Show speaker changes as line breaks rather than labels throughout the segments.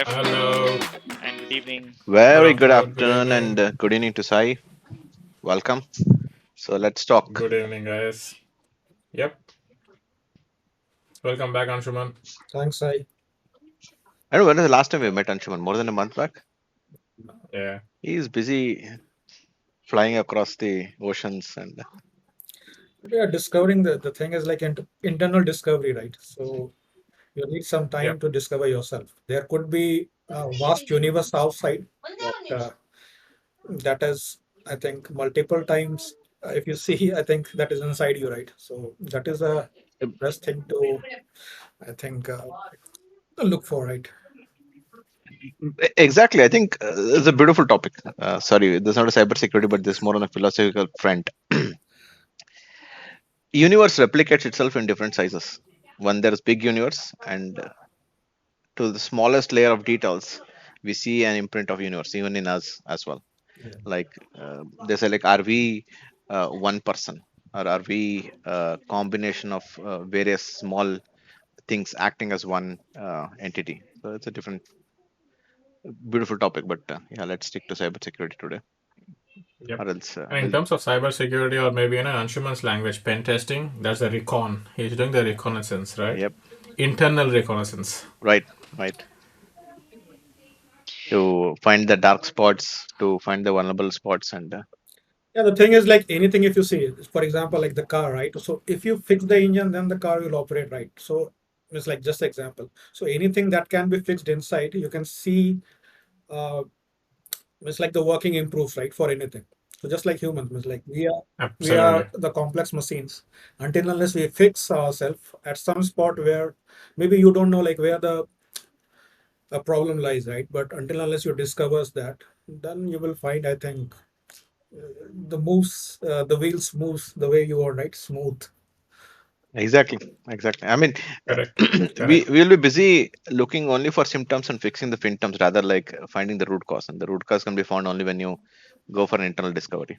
Hello.
afternoon and good evening.
Good
Very good
afternoon. Good
afternoon
evening.
and good evening to Sai. Welcome. So let's talk.
Good evening, guys. Yep. Welcome back, Anshuman.
Thanks, I.
I don't know when was the last time we met Anshuman? More than a month back.
Yeah.
He is busy flying across the oceans and
We are discovering the thing is like internal discovery, right? So you need some time
Yep.
to discover yourself. There could be a vast universe outside, but that is, I think, multiple times. If you see, I think that is inside you, right? So that is a best thing to, I think, look for, right?
exactly. I think it's a beautiful topic. Sorry, this is not a cyber security, but this is more on a philosophical front. Universe replicates itself in different sizes. One there is big universe, and to the smallest layer of details, we see an imprint of universe even in us as well.
Yeah.
Like they say, like, are we one person, or are we a combination of various small things acting as one entity? So it's a different beautiful topic, but yeah, let's stick to cybersecurity today,
Yep.
or else
And in
we'll.
terms of cybersecurity, or maybe in Anshuman's language, pen testing, that's the recon. He's doing the reconnaissance, right?
Yep.
Internal reconnaissance.
Right. Right. To find the dark spots, to find the vulnerable spots, and
Yeah, the thing is like anything if you see, for example, like the car, right? So if you fix the engine, then the car will operate, right? So it's like just example. So anything that can be fixed inside, you can see it's like the working improves, right? For anything. So just like humans, it's like we are
Absolutely.
the complex machines. Until unless we fix ourselves at some spot where maybe you don't know like where the problem lies, right? But until unless you discovers that, then you will find, I think, the wheels moves the way you want, right? Smooth.
exactly, exactly. I mean,
Correct.
we
Correct.
will be busy looking only for symptoms and fixing the symptoms rather like finding the root cause, and the root cause can be found only when you go for an internal discovery.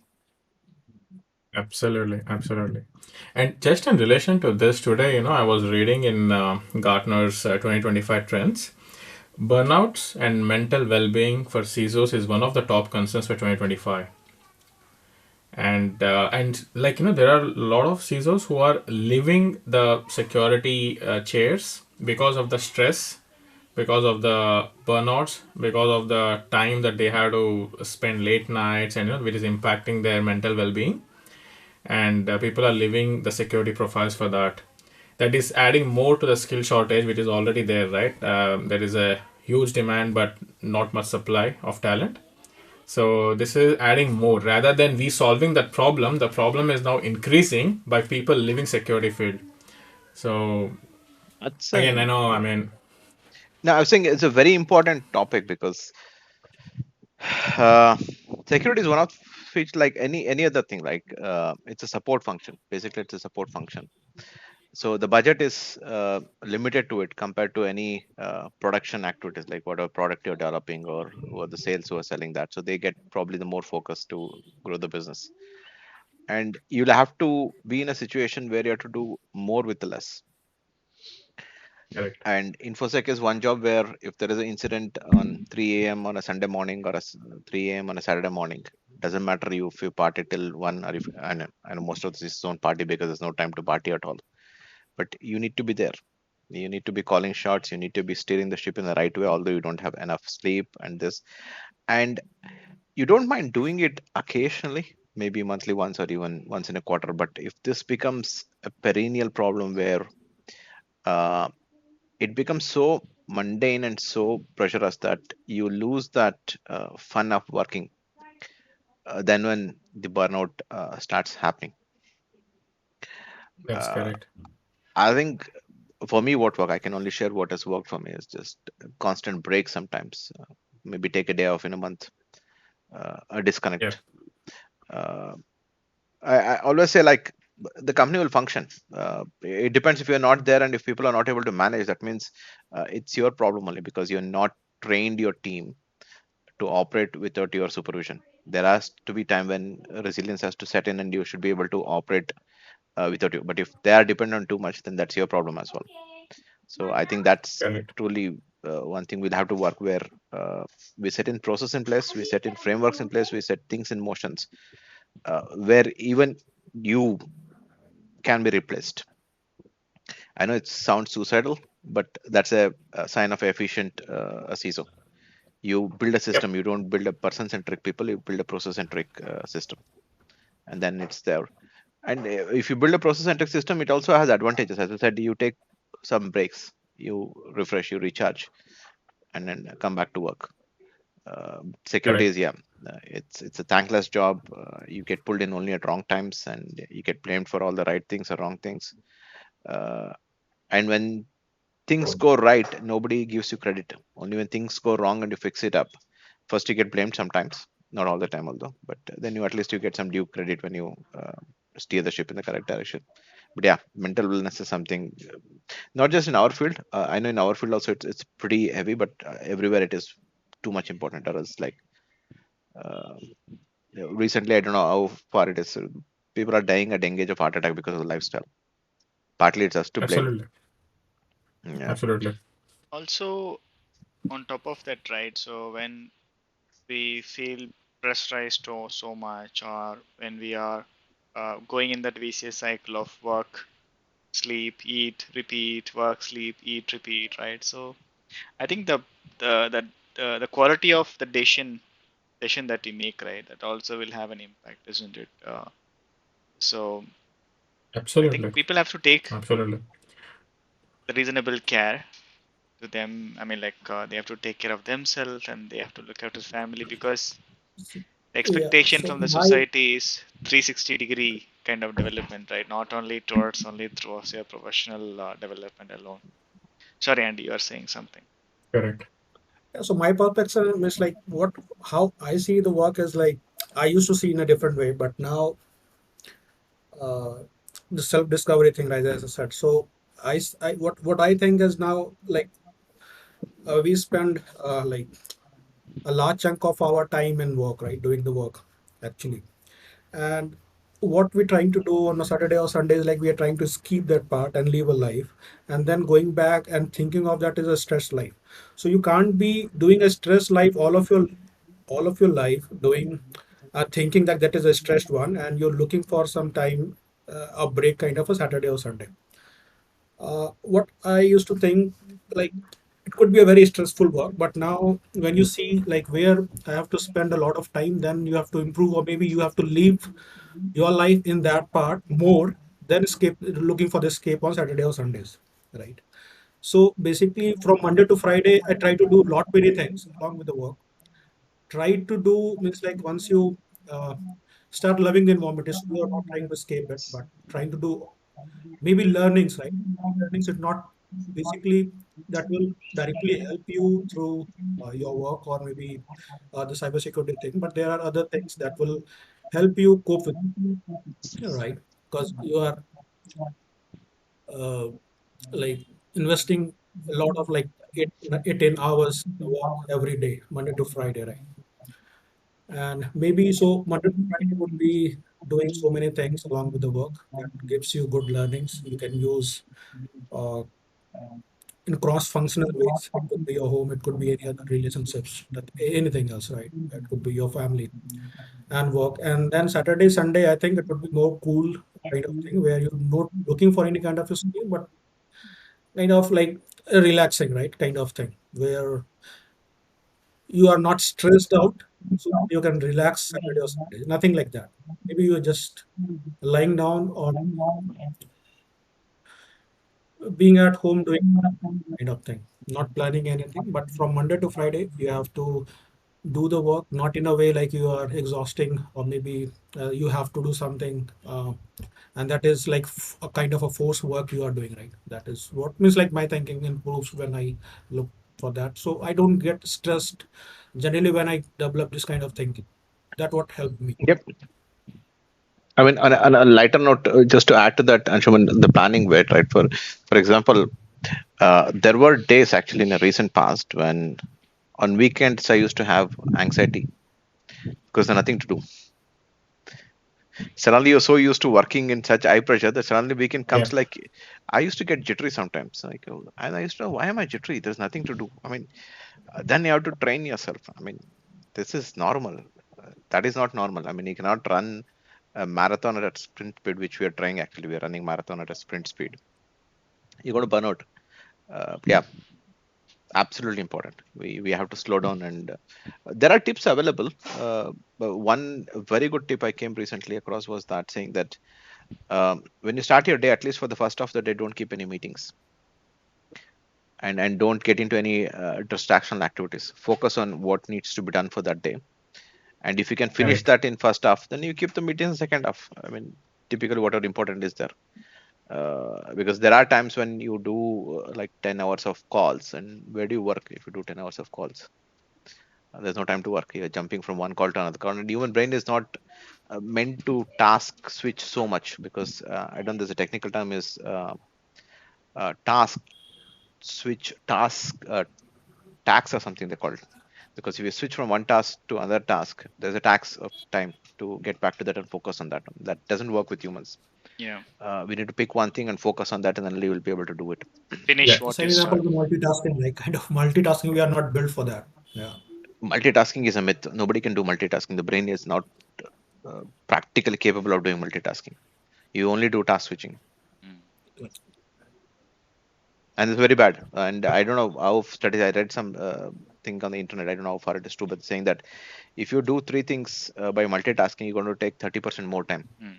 Absolutely. Absolutely. And just in relation to this, today, I was reading in Gartner's 2025 trends. Burnouts and mental well-being for CISOs is one of the top concerns for 2025. And like there are a lot of CISOs who are leaving the security chairs because of the stress, because of the burnouts, because of the time that they have to spend late nights, and which is impacting their mental well-being. And people are leaving the security profiles for that. That is adding more to the skill shortage, which is already there, right? There is a huge demand, but not much supply of talent. So this is adding more rather than we solving that problem. The problem is now increasing by people leaving security field. So
That's
again, I
an
know. I mean,
no. I was saying it's a very important topic because uh, security is one of which, like any other thing, like it's a support function. Basically, it's a support function. So the budget is limited to it compared to any production activities, like whatever product you're developing or the sales who are selling that. So they get probably the more focus to grow the business, and you'll have to be in a situation where you have to do more with the less.
correct.
And infosec is one job where if there is an incident on 3 a.m. on a Sunday morning or 3 a.m. on a Saturday morning, doesn't matter you if you party till 1, or if, and most of this don't party because there's no time to party at all, but you need to be there. You need to be calling shots, you need to be steering the ship in the right way, although you don't have enough sleep and this, and you don't mind doing it occasionally, maybe monthly once or even once in a quarter. But if this becomes a perennial problem where uh, it becomes so mundane and so pressurous that you lose that fun of working, then when the burnout starts happening.
That's
uh,
correct.
I think for me, what work, I can only share what has worked for me, is just constant break sometimes. Maybe take a day off in a month, a
Yep.
disconnect. uh, I always say, like, the company will function. It depends if you're not there, and if people are not able to manage, that means it's your problem only because you're not trained your team to operate without your supervision. There has to be time when resilience has to set in, and you should be able to operate without you. But if they are dependent on too much, then that's your problem as well. So I think that's
Correct.
truly. one thing we'll have to work where we set in process in place, we set in frameworks in place, we set things in motions where even you can be replaced. I know it sounds suicidal, but that's a sign of efficient CISO. You build a
Yep.
system, you don't build a person centric people, you build a process centric system, and then it's there. And if you build a process centric system, it also has advantages. As I said, you take some breaks, you refresh, you recharge, and then come back to work. Security
Correct.
is, yeah, it's a thankless job. You get pulled in only at wrong times, and you get blamed for all the right things or wrong things. Uh, and when things go right, nobody gives you credit. Only when things go wrong and you fix it up, first you get blamed sometimes, not all the time, although, but then you at least you get some due credit when you steer the ship in the correct direction. But yeah, mental wellness is something not just in our field. I know in our field also it's pretty heavy, but everywhere it is too much important. Or else, like uh, recently, I don't know how far it is. People are dying at young age of heart attack because of the lifestyle. Partly it's us to blame.
Absolutely.
Yeah.
Absolutely.
Also, on top of that, right? So when we feel pressurized so much, or when we are going in that vicious cycle of work, sleep, eat, repeat, work, sleep, eat, repeat, right? So I think the quality of the decision that we make, right, that also will have an impact, isn't it? So I think
Absolutely.
people have to take
Absolutely.
the reasonable care to them. I mean, like they have to take care of themselves and they have to look after family, because the
Yeah.
expectation
So
from the
my
society is 360-degree kind of development, right? Not only towards only through your professional development alone. Sorry, Andy, you are saying something.
Correct.
yeah, so my perspective is like what how I see the work is like I used to see in a different way, but now uh, the self-discovery thing, right, as I said. So what I think is now like we spend like a large chunk of our time in work, right, doing the work actually. And what we're trying to do on a Saturday or Sunday is like we are trying to skip that part and live a life, and then going back and thinking of that is a stress life. So you can't be doing a stress life all of your life doing thinking that that is a stressed one, and you're looking for some time a break kind of a Saturday or Sunday. What I used to think, like it could be a very stressful work, but now when you see like where I have to spend a lot of time, then you have to improve, or maybe you have to live your life in that part more than escape looking for the escape on Saturday or Sundays, right? So basically, from Monday to Friday, I try to do lot many things along with the work. Try to do means like once you uh, start loving the environment, you are not trying to escape it, but trying to do maybe learnings, right? Learnings is not basically that will directly help you through your work or maybe the cybersecurity thing, but there are other things that will help you cope with, right? Because you are uh, like investing a lot of like 10 hours work every day, Monday to Friday, right? And maybe so Monday to Friday would be doing so many things along with the work that gives you good learnings. You can use uh, in cross-functional ways. It could be your home, it could be any other relationships, that anything else, right? It could be your family and work. And then Saturday, Sunday, I think it would be more cool kind of thing where you're not looking for any kind of a skill, but kind of like relaxing, right? Kind of thing where you are not stressed out, so you can relax Saturday or Sunday. Nothing like that. Maybe you're just lying down or being at home doing kind of thing, not planning anything. But from Monday to Friday, you have to do the work, not in a way like you are exhausting, or maybe you have to do something, and that is like a kind of a forced work you are doing, right? That is what means like my thinking improves when I look for that. So I don't get stressed generally when I develop this kind of thinking. That what helped me.
Yep. I mean, on a lighter note, just to add to that, Anshuman, the planning bit, right? For example, there were days actually in the recent past when on weekends I used to have anxiety because there's nothing to do. Suddenly you're so used to working in such high pressure that suddenly weekend
Yeah.
comes. Like I used to get jittery sometimes, like, and I used to know, why am I jittery? There's nothing to do. I mean, then you have to train yourself. I mean, this is normal. That is not normal. I mean, you cannot run a marathon at a sprint speed, which we are trying. Actually, we are running marathon at a sprint speed. You're going to burn out. Yeah, absolutely important. We have to slow down, and there are tips available. But one very good tip I came recently across was that, saying that when you start your day, at least for the first half of the day, don't keep any meetings, and don't get into any distractional activities. Focus on what needs to be done for that day, and if you can finish
Correct.
that in first half, then you keep the meetings in second half. I mean, typically whatever important is there, because there are times when you do like 10 hours of calls, and where do you work if you do 10 hours of calls? There's no time to work. You're jumping from one call to another call, and human brain is not meant to task switch so much, because I don't know, there's a technical term is task switch, tax or something they call it. Because if you switch from one task to another task, there's a tax of time to get back to that and focus on that. That doesn't work with humans.
Yeah.
We need to pick one thing and focus on that, and then we will be able to do it.
Yeah.
Finish
The
what
same
you
example
start.
of the multitasking, like kind of multitasking, we are not built for that. Yeah.
Multitasking is a myth. Nobody can do multitasking. The brain is not practically capable of doing multitasking. You only do task switching,
Mm.
and it's very bad. And I don't know how studies. I read some thing on the internet. I don't know how far it is true, but saying that if you do three things by multitasking, you're going to take 30% more time
Mm.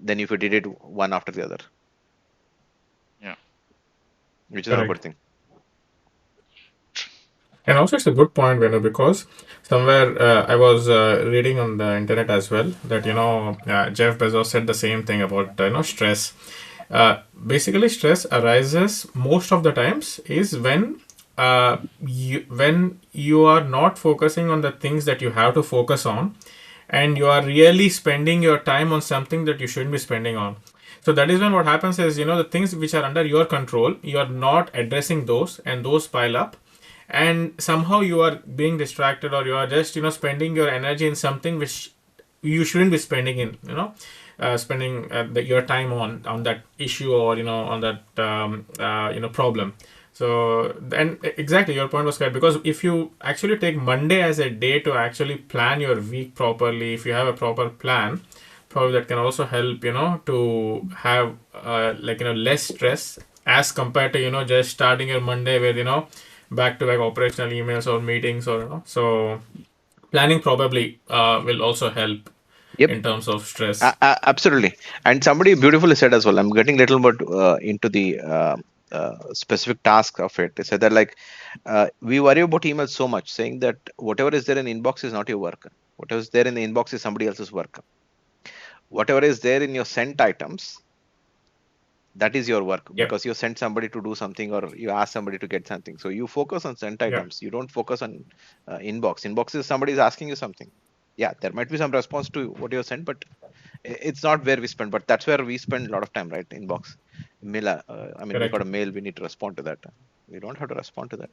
than if you did it one after the other,
Yeah.
which is not a good
Correct.
thing.
And also, it's a good point, Venu, because somewhere I was reading on the internet as well that Jeff Bezos said the same thing about stress. Basically, stress arises most of the times is when you are not focusing on the things that you have to focus on, and you are really spending your time on something that you shouldn't be spending on. So that is when what happens is, the things which are under your control, you are not addressing those, and those pile up, and somehow you are being distracted, or you are just spending your energy in something which you shouldn't be spending in, spending your time on that issue, or on that problem. So, and exactly, your point was correct, because if you actually take Monday as a day to actually plan your week properly, if you have a proper plan, probably that can also help, to have less stress, as compared to just starting your Monday with back to back operational emails or meetings, or so planning probably will also help
Yep,
in terms of stress.
absolutely. And somebody beautifully said as well. I'm getting little bit into the specific task of it. They said that, like, we worry about emails so much, saying that whatever is there in inbox is not your work. Whatever is there in the inbox is somebody else's work. Whatever is there in your sent items, that is your work,
Yep.
because you sent somebody to do something, or you ask somebody to get something. So you focus on sent
Yeah.
items. You don't focus on inbox is somebody is asking you something. Yeah, there might be some response to what you sent, but it's not where we spend. But that's where we spend a lot of time, right? Inbox mail. I mean, we
Correct.
got a mail, we need to respond to that. We don't have to respond to that,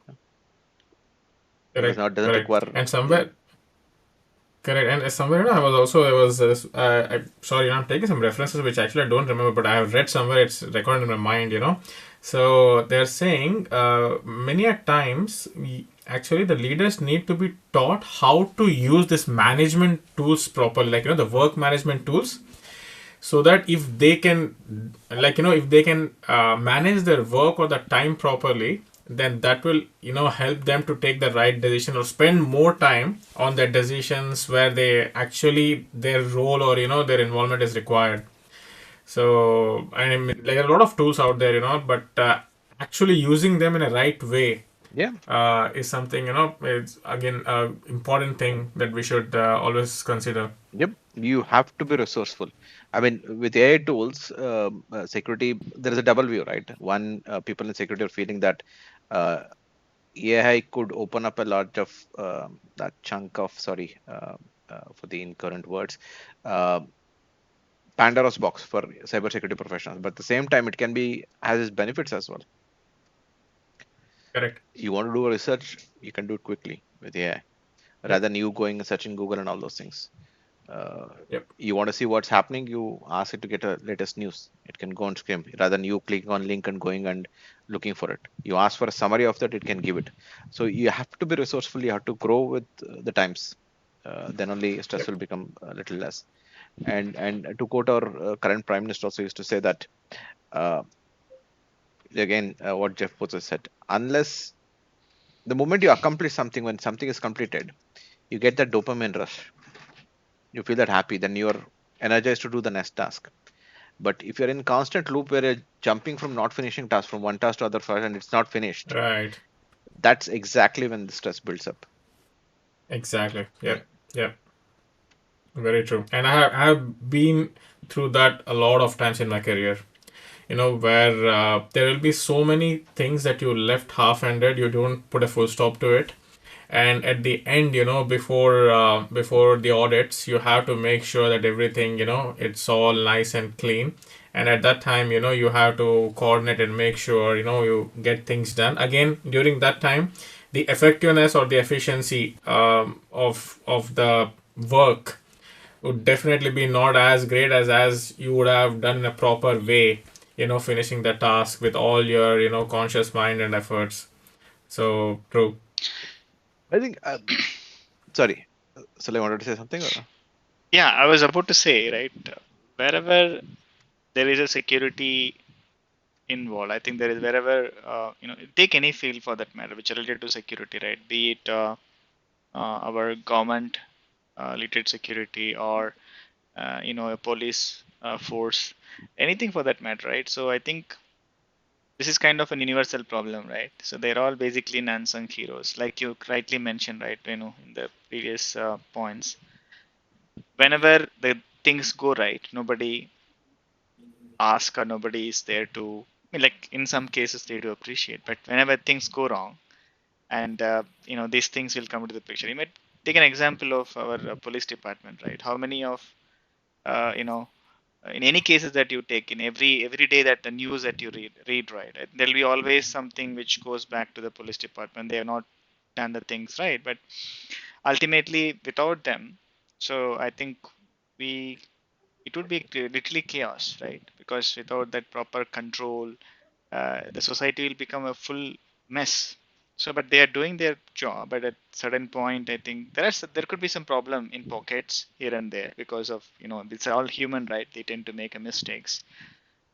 because
Correct.
now it doesn't
Correct.
require.
And
Yeah.
somewhere, correct. And somewhere, I was sorry, I'm taking some references which actually I don't remember, but I have read somewhere, it's recorded in my mind, So they're saying many a times, actually, the leaders need to be taught how to use this management tools properly, like the work management tools, so that if they can, if they can manage their work or the time properly, then that will help them to take the right decision, or spend more time on their decisions where they actually their role, or their involvement is required. So, I mean, like, a lot of tools out there, but actually using them in a right way
Yeah.
is something, it's again a important thing that we should always consider.
Yep, you have to be resourceful. I mean, with AI tools, security, there is a double view, right? One, people in security are feeling that uh, AI could open up a lot of that chunk of, sorry, for the incurrent words, uh, Pandora's box for cybersecurity professionals. But at the same time, it can be has its benefits as well.
Correct.
You want to do a research, you can do it quickly with AI,
Yep.
rather than you going and searching Google and all those things. Uh,
Yep.
you want to see what's happening, you ask it to get a latest news. It can go on screen rather than you clicking on link and going and looking for it. You ask for a summary of that, it can give it. So you have to be resourceful. You have to grow with the times. Then only stress
Yep.
will become a little less. And to quote our current prime minister also used to say that uh, again what Jeff Bezos said, unless the moment you accomplish something, when something is completed, you get that dopamine rush. You feel that happy, then you're energized to do the next task. But if you're in constant loop where you're jumping from not finishing task from one task to other first and it's not finished,
Right.
that's exactly when the stress builds up.
Exactly.
Yeah.
Yep. Yep. Very true. And I have been through that a lot of times in my career. Where there will be so many things that you left half-ended, you don't put a full stop to it, and at the end, before the audits, you have to make sure that everything, it's all nice and clean. And at that time, you have to coordinate and make sure, you get things done. Again, during that time, the effectiveness or the efficiency of the work would definitely be not as great as you would have done in a proper way, finishing the task with all your, conscious mind and efforts. So true.
I think, sorry, Sully wanted to say something? Or?
Yeah, I was about to say, right, wherever there is a security involved, I think there is wherever, take any field for that matter, which are related to security, right? Be it our government related security or, a police force, anything for that matter, right? So I think this is kind of an universal problem, right? So they're all basically unsung heroes, like you rightly mentioned, right? In the previous points, whenever the things go right, nobody asks or nobody is there to, I mean, like in some cases they do appreciate, but whenever things go wrong, and these things will come into the picture. You might take an example of our police department, right? How many of uh, you know in any cases that you take, in every day that the news that you read, right, there'll be always something which goes back to the police department. They have not done the things right, but ultimately without them, so I think we it would be literally chaos, right? Because without that proper control, the society will become a full mess. So, but they are doing their job. But at certain point, I think there could be some problem in pockets here and there because of, it's all human, right? They tend to make a mistakes.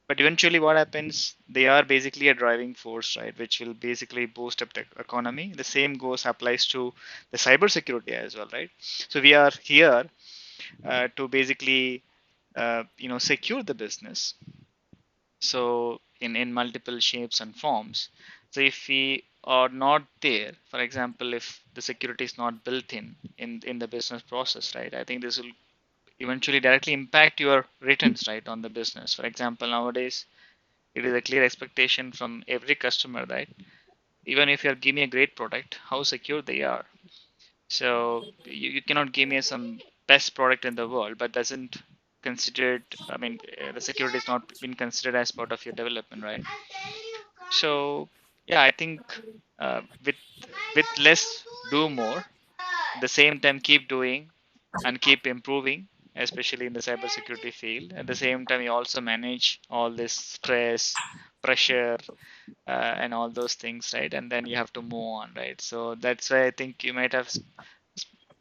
But eventually, what happens? They are basically a driving force, right? Which will basically boost up the economy. The same goes applies to the cyber security as well, right? So we are here to basically, secure the business, so in multiple shapes and forms. So if we are not there, for example, if the security is not built in the business process, right, I think this will eventually directly impact your returns, right, on the business. For example, nowadays it is a clear expectation from every customer, right, even if you are giving a great product, how secure they are. So you cannot give me some best product in the world, but doesn't considered. I mean, the security is not been considered as part of your development, right? So yeah, I think with less, do more. At the same time, keep doing and keep improving, especially in the cybersecurity field. At the same time, you also manage all this stress, pressure, and all those things, right? And then you have to move on, right? So that's why I think you might have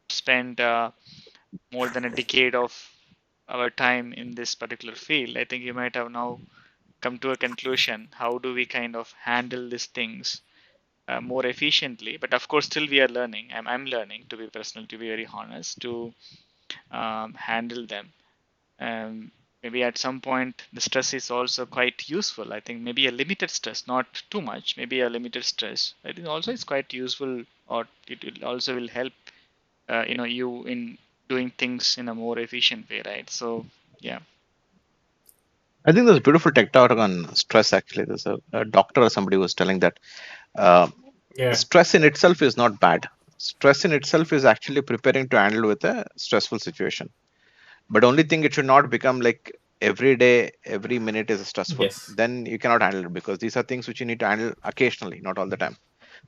spent more than a decade of our time in this particular field. I think you might have now come to a conclusion. How do we kind of handle these things more efficiently? But of course, still we are learning. I'm learning, to be personal, to be very honest, to handle them. Maybe at some point the stress is also quite useful. I think maybe a limited stress, not too much, maybe a limited stress, I think also is quite useful, or it will also will help you in doing things in a more efficient way, right? So yeah.
I think there's a beautiful tech talk on stress. Actually, there's a doctor or somebody was telling that uh,
Yeah.
stress in itself is not bad. Stress in itself is actually preparing to handle with a stressful situation. But only thing, it should not become like every day, every minute is stressful.
Yes.
Then you cannot handle it, because these are things which you need to handle occasionally, not all the time.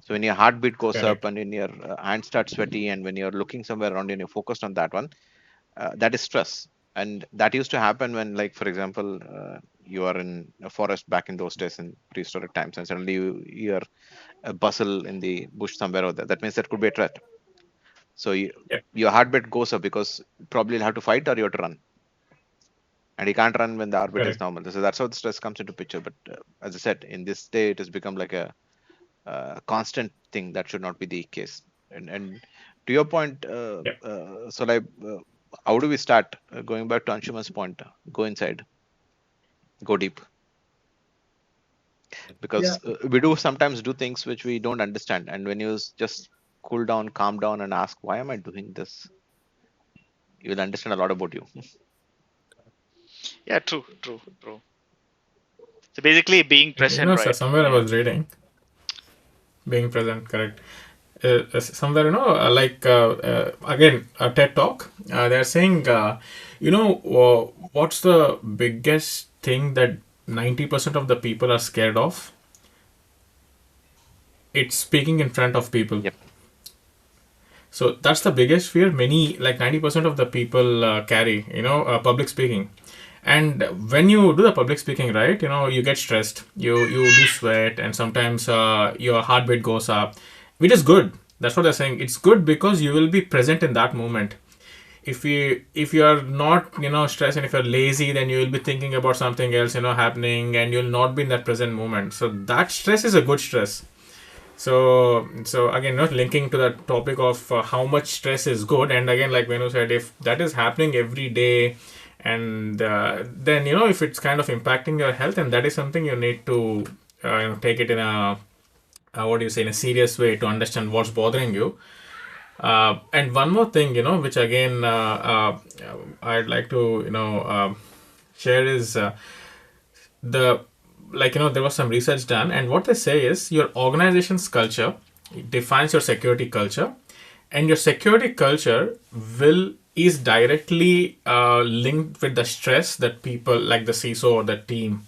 So when your heartbeat goes up
Correct.
and when your hand starts sweaty and when you're looking somewhere around and you're focused on that one, that is stress. And that used to happen when, like, for example, you are in a forest back in those days in prehistoric times, and suddenly you hear a bustle in the bush somewhere over there. That means that could be a threat. So
Yeah,
your heartbeat goes up because probably you'll have to fight or you have to run, and you can't run when the heartbeat is
correct.
normal. So that's how the stress comes into picture. But as I said, in this day, it has become like a constant thing that should not be the case. And to your point,
Yeah,
so like, how do we start? Going back to Anshuman's point, go inside, go deep,
Yeah,
because we do sometimes do things which we don't understand, and when you just cool down, calm down, and ask, why am I doing this? You will understand a lot about you.
Yeah, true, true, true. So basically, being present,
so
right?
somewhere I
Yeah.
was reading, being present, correct. Somewhere, again, a TED talk. They're saying, what's the biggest thing that 90% of the people are scared of? It's speaking in front of people.
Yep.
So that's the biggest fear many, like 90% of the people carry, public speaking. And when you do the public speaking, right, you get stressed, you do sweat, and sometimes your heartbeat goes up, which is good. That's what they're saying. It's good because you will be present in that moment. If you are not stressed, and if you're lazy, then you will be thinking about something else happening, and you'll not be in that present moment. So that stress is a good stress. So again, not linking to that topic of how much stress is good, and again, like Venu said, if that is happening every day, and then if it's kind of impacting your health, and that is something you need to take it in a what do you say, in a serious way, to understand what's bothering you. And one more thing, which again I'd like to share is the like there was some research done, and what they say is your organization's culture defines your security culture, and your security culture will is directly linked with the stress that people like the CISO or the team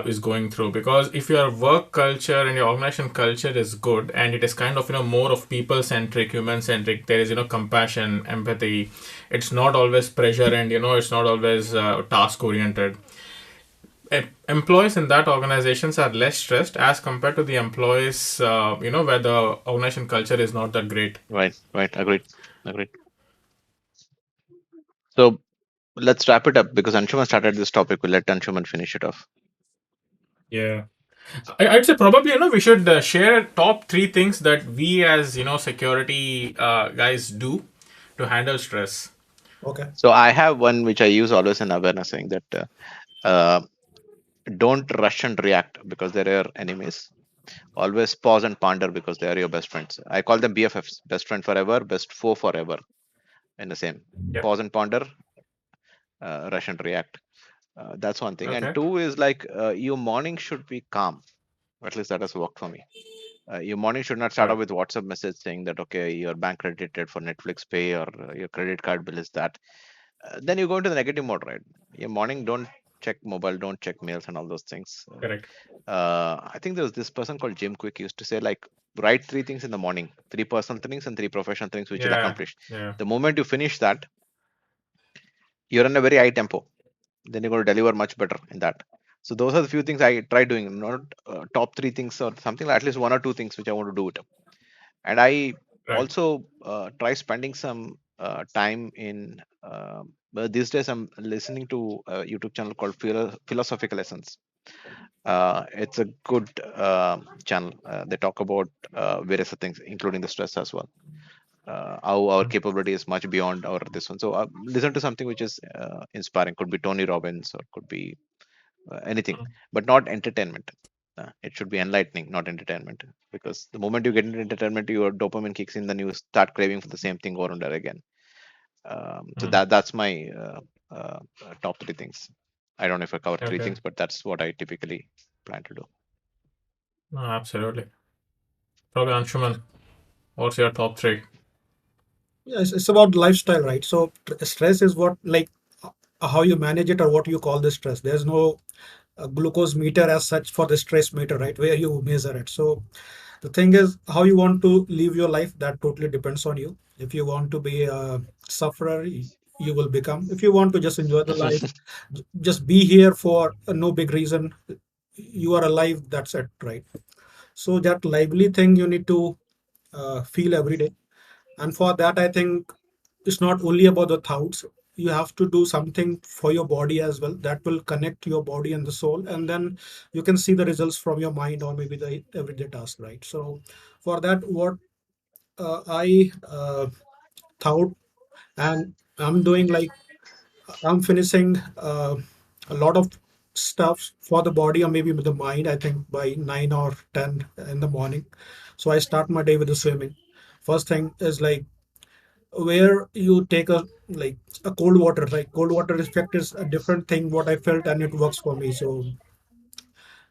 is going through. Because if your work culture and your organization culture is good, and it is kind of more of people centric, human centric, there is compassion, empathy, it's not always pressure, and it's not always task oriented. Employees in that organizations are less stressed as compared to the employees where the organization culture is not that great.
Right, right. Agreed. Agreed. So let's wrap it up because Anshuman started this topic. We'll let Anshuman finish it off.
Yeah, I'd say probably we should share top three things that we as security guys do to handle stress.
okay.
So I have one which I use always in awareness, saying that uh, don't rush and react because they're your enemies. Always pause and ponder because they are your best friends. I call them BFFs, best friend forever, best foe forever, in the same.
Yeah.
Pause and ponder, rush and react. That's one thing. And
Okay.
two is like your morning should be calm. At least that has worked for me. Your morning should not start off
Correct.
with WhatsApp message saying that okay, your bank credited for Netflix pay, or your credit card bill is that. Then you go into the negative mode, right? Your morning, don't check mobile, don't check mails and all those things.
Correct.
I think there was this person called Jim Quick used to say, like, write three things in the morning, three personal things and three professional things which you'll
Yeah.
accomplish.
Yeah.
The moment you finish that, you're in a very high tempo, then you're going to deliver much better in that. So those are the few things I try doing, not top three things or something, like at least one or two things which I want to do it. And I
Right.
also try spending some time in but these days I'm listening to a YouTube channel called Philosophical Essence. It's a good channel. They talk about various things including the stress as well, how our
Mm.
capability is much beyond our this one. So listen to something which is inspiring. Could be Tony Robbins or could be anything,
Mm.
but not entertainment. It should be enlightening, not entertainment. Because the moment you get into entertainment, your dopamine kicks in, then you start craving for the same thing over and over again. So
Mm.
that's my top three things. I don't know if I cover three
Okay.
things, but that's what I typically plan to do.
No, absolutely. Probably Anshuman. What's your top three?
Yeah, it's about lifestyle, right? So stress is what, like, how you manage it or what you call the stress. There's no glucose meter as such for the stress meter, right? Where you measure it. So the thing is, how you want to live your life, that totally depends on you. If you want to be a sufferer, you will become. If you want to just enjoy the life, just be here for no big reason, you are alive, that's it, right? So that lively thing you need to feel every day. And for that, I think it's not only about the thoughts. You have to do something for your body as well that will connect your body and the soul, and then you can see the results from your mind or maybe the everyday task, right? So for that, what I thought, and I'm doing like I'm finishing a lot of stuff for the body or maybe with the mind, I think by 9 or 10 in the morning. So I start my day with the swimming. First thing is like where you take a like a cold water, right? Cold water effect is a different thing what I felt, and it works for me. So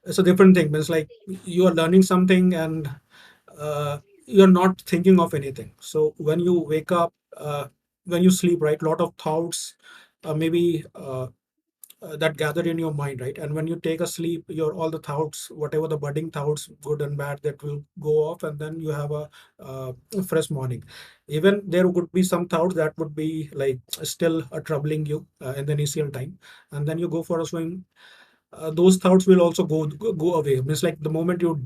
it's a different thing. It's like you are learning something and you're not thinking of anything. So when you wake up, when you sleep, right, lot of thoughts maybe that gather in your mind, right? And when you take a sleep, your all the thoughts, whatever the budding thoughts, good and bad, that will go off, and then you have a fresh morning. Even there would be some thoughts that would be like still troubling you in the initial time, and then you go for a swim, those thoughts will also go away. Means like the moment you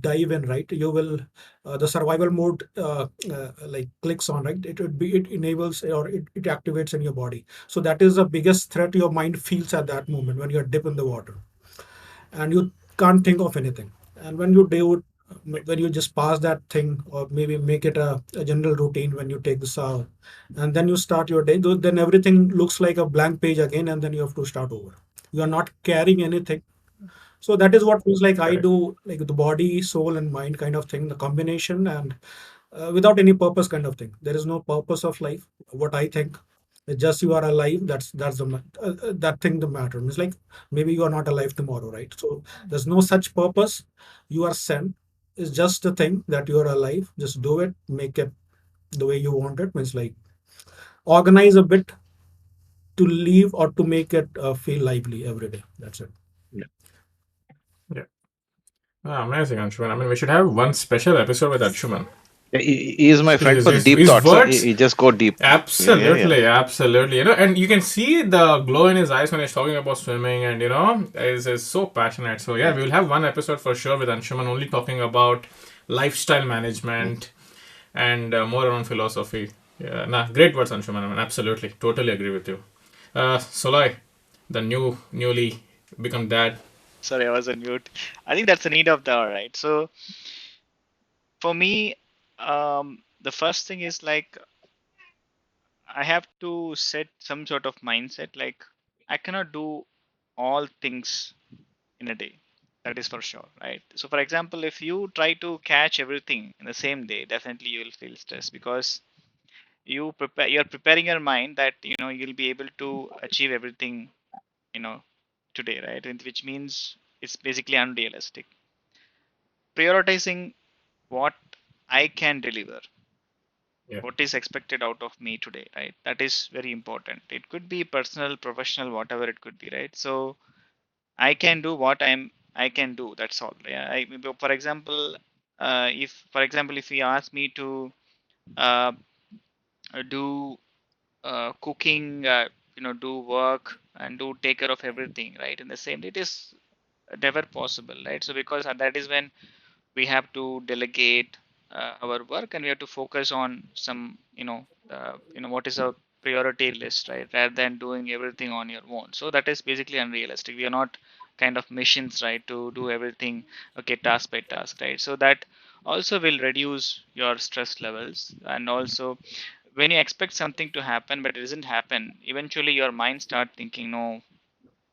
dive in, right, you will the survival mode like clicks on, right? It would be, it enables or it activates in your body. So that is the biggest threat your mind feels at that moment when you're dip in the water and you can't think of anything. And when you do it, when you just pass that thing or maybe make it a general routine when you take the shower and then you start your day, then everything looks like a blank page again, and then you have to start over. You are not carrying anything. So that is what feels like I
Correct.
do, like the body, soul, and mind kind of thing, the combination, and without any purpose kind of thing. There is no purpose of life. What I think, it's just you are alive. That's that thing the matter. It's like maybe you are not alive tomorrow, right? So there's no such purpose. You are sent. It's just a thing that you are alive. Just do it. Make it the way you want it. Means like organize a bit to leave or to make it feel lively every day. That's it.
Yeah.
Yeah. Ah, amazing, Anshuman. I mean, we should have one special episode with Anshuman.
He is my friend for the deep
His
thoughts. Huh?
words,
He just go deep. Yeah, yeah, yeah.
absolutely, absolutely. You know, and you can see the glow in his eyes when he's talking about swimming, and is so passionate. So yeah,
Mm,
we will have one episode for sure with Anshuman, only talking about lifestyle
mm.
management and more around philosophy. Yeah, nah, great words, Anshuman. I mean, absolutely, totally agree with you. Solai, the newly become dad.
Sorry, I was on mute. I think that's the need of the hour, right? So for me, the first thing is like I have to set some sort of mindset. Like I cannot do all things in a day. That is for sure, right? So for example, if you try to catch everything in the same day, definitely you will feel stressed because you're preparing your mind that you'll be able to achieve everything you know today, right? And which means it's basically unrealistic. Prioritizing what I can deliver,
Yeah,
what is expected out of me today, right? That is very important. It could be personal, professional, whatever it could be, right? So I can do what I can do. That's all. Yeah. For example, if you ask me to uh, do cooking, do work and do take care of everything, right? In the same day, it is never possible, right? So because that is when we have to delegate our work and we have to focus on some what is a priority list, right, rather than doing everything on your own. So that is basically unrealistic. We are not kind of machines, right, to do everything, okay, task by task, right? So that also will reduce your stress levels. And also when you expect something to happen but it doesn't happen, eventually your mind start thinking no.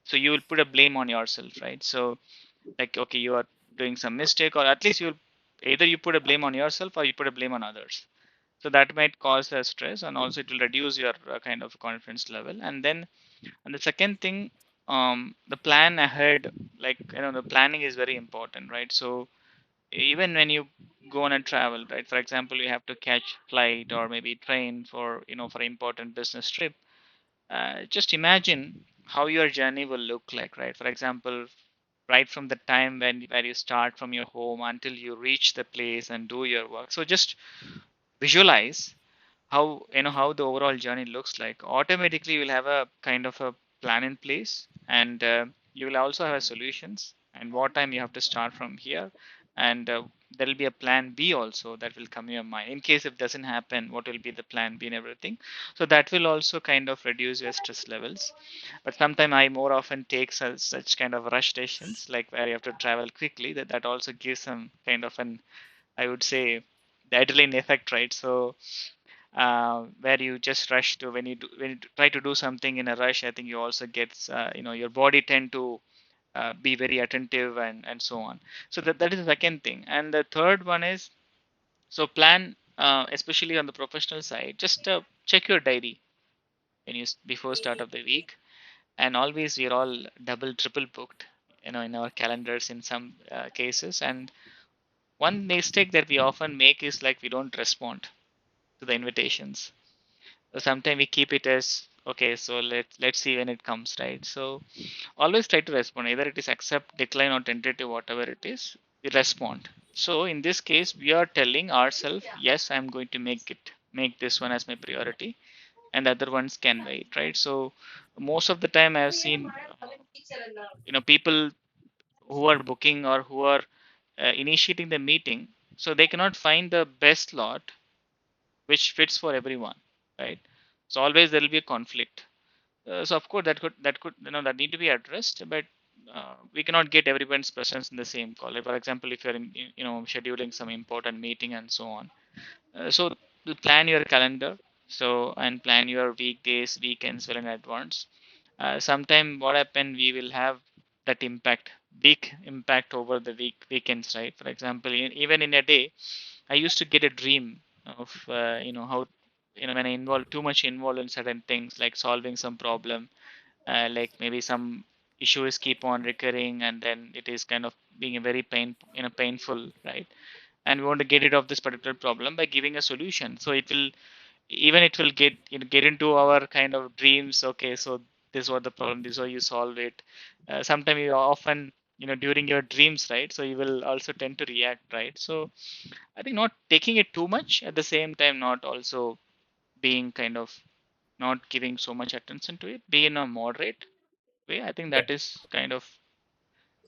So you will put a blame on yourself, right? So like, okay, you are doing some mistake, or at least you either you put a blame on yourself or you put a blame on others. So that might cause a stress, and also it will reduce your kind of confidence level. And then, and the second thing, the plan ahead, like the planning is very important, right? So even when you go on a travel, right, for example, you have to catch flight or maybe train for for important business trip. Just imagine how your journey will look like, right? For example, right from the time when where you start from your home until you reach the place and do your work. So just visualize how how the overall journey looks like, automatically you will have a kind of a plan in place, and you will also have solutions and what time you have to start from here, and there will be a plan B also that will come in your mind in case it doesn't happen, what will be the plan B and everything. So that will also kind of reduce your stress levels. But sometimes I more often take such kind of rush stations, like where you have to travel quickly, that also gives some kind of an, I would say, the adrenaline effect, right? So where you just rush to, when you try to do something in a rush, I think you also get your body tend to be very attentive and so on. So that is the second thing. And the third one is, so plan, especially on the professional side, just check your diary when before start of the week. And always we're all double triple booked, in our calendars in some cases. And one mistake that we often make is like we don't respond to the invitations. So sometimes we keep it as okay, so let's see when it comes, right? So always try to respond, either it is accept, decline, or tentative, whatever it is, we respond. So in this case we are telling ourselves, yes, I'm going to make this one as my priority, and the other ones can wait, right? So most of the time I've seen people who are booking or who are initiating the meeting, so they cannot find the best slot which fits for everyone, right? So always there will be a conflict. So of course that could that need to be addressed, but we cannot get everyone's presence in the same call. Like, for example, if you're scheduling some important meeting and so on, so to plan your calendar, so and plan your weekdays, weekends well in advance. Sometime what happen, we will have that impact, big impact over the weekends, right? For example, even in a day, I used to get a dream of how when I involve too much involved in certain things like solving some problem, like maybe some issues keep on recurring, and then it is kind of being a very painful, right? And we want to get rid of this particular problem by giving a solution. So it will get get into our kind of dreams. Okay, so this was the problem, this is how you solve it. Sometimes you often during your dreams, right? So you will also tend to react, right? So I think not taking it too much, at the same time not also being kind of not giving so much attention to it, be in a moderate way. I think that is kind of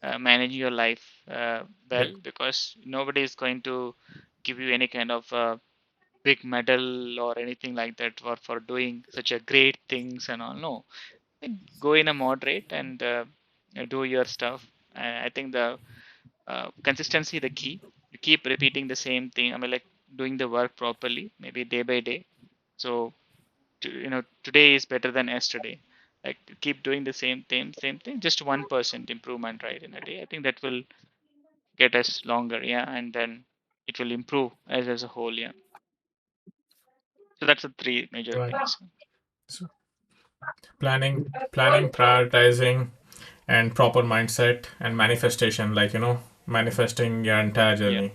managing your life
Yeah.
well, because nobody is going to give you any kind of big medal or anything like that for doing such a great things and all. No, I think go in a moderate and do your stuff. I think the consistency the key. You keep repeating the same thing. I mean, like doing the work properly, maybe day by day. So today is better than yesterday. Like keep doing the same thing. Just 1% improvement, right, in a day. I think that will get us longer, yeah, and then it will improve as a whole, yeah. So that's the three major
Right.
things.
So planning, prioritizing, and proper mindset and manifestation, like manifesting your entire
Yeah.
journey.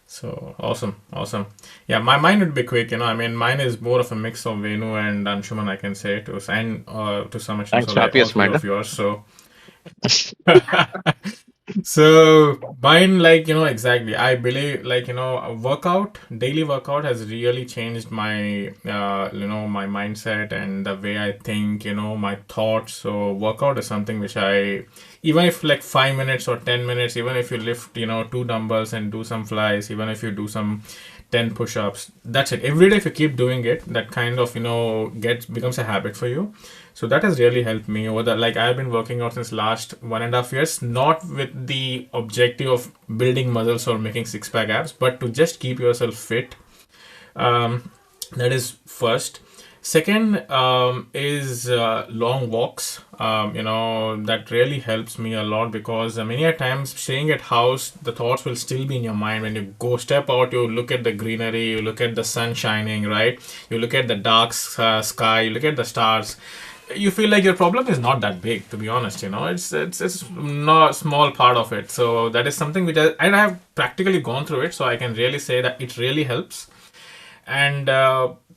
So awesome, awesome. Yeah, my mine would be quick. I mean, mine is more of a mix of Venu and Anshuman, I can say, and to some extent,
Thanks
so
for
like all
happiest
three
mind.
of yours. So so mine, like exactly. I believe, like a daily workout has really changed my my mindset and the way I think. My thoughts. So workout is something which I, even if like 5 minutes or 10 minutes, even if you lift two dumbbells and do some flies, even if you do some 10 push-ups, that's it. Every day if you keep doing it, that kind of gets becomes a habit for you. So that has really helped me over the, like, I've been working out since last 1.5 years, not with the objective of building muscles or making six-pack abs, but to just keep yourself fit. um, that is first. Second, is long walks. That really helps me a lot, because many a times staying at house, the thoughts will still be in your mind. When you go step out, you look at the greenery, you look at the sun shining, right? You look at the dark sky, you look at the stars. You feel like your problem is not that big, to be honest. It's not a small part of it. So that is something which I have practically gone through it, so I can really say that it really helps. And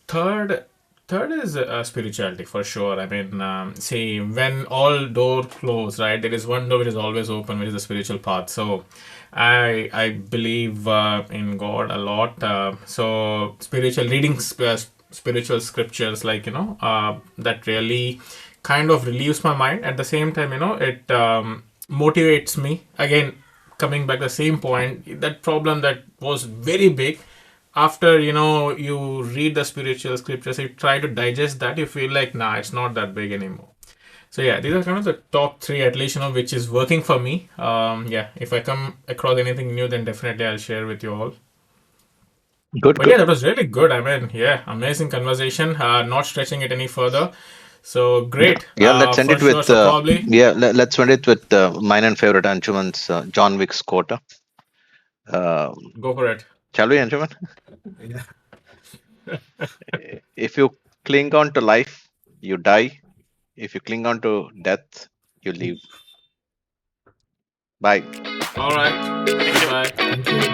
third third is spirituality, for sure. I mean, see, when all doors close, right, there is one door which is always open, which is the spiritual path. So I believe in God a lot. So spiritual reading, spiritual scriptures, like, that really kind of relieves my mind. At the same time, it motivates me. Again, coming back the same point, that problem that was very big, after you read the spiritual scriptures, you try to digest that, you feel like, nah, it's not that big anymore. So yeah, these are kind of the top three, at least, which is working for me. Yeah, if I come across anything new, then definitely I'll share with you all.
Good,
But yeah,
good.
that was really good. I mean, yeah, amazing conversation. Not stretching it any further. So
Yeah,
great.
yeah. Let's end
For
it
sure.
with
So probably
let's end it with mine and favorite Anshuman's John Wick's quote. Uh,
go for it.
shall we, Anshuman?
Yeah.
If you cling on to life, you die. If you cling on to death, you live. Bye.
All right.
Thank
Bye
you.
bye.
Thank you.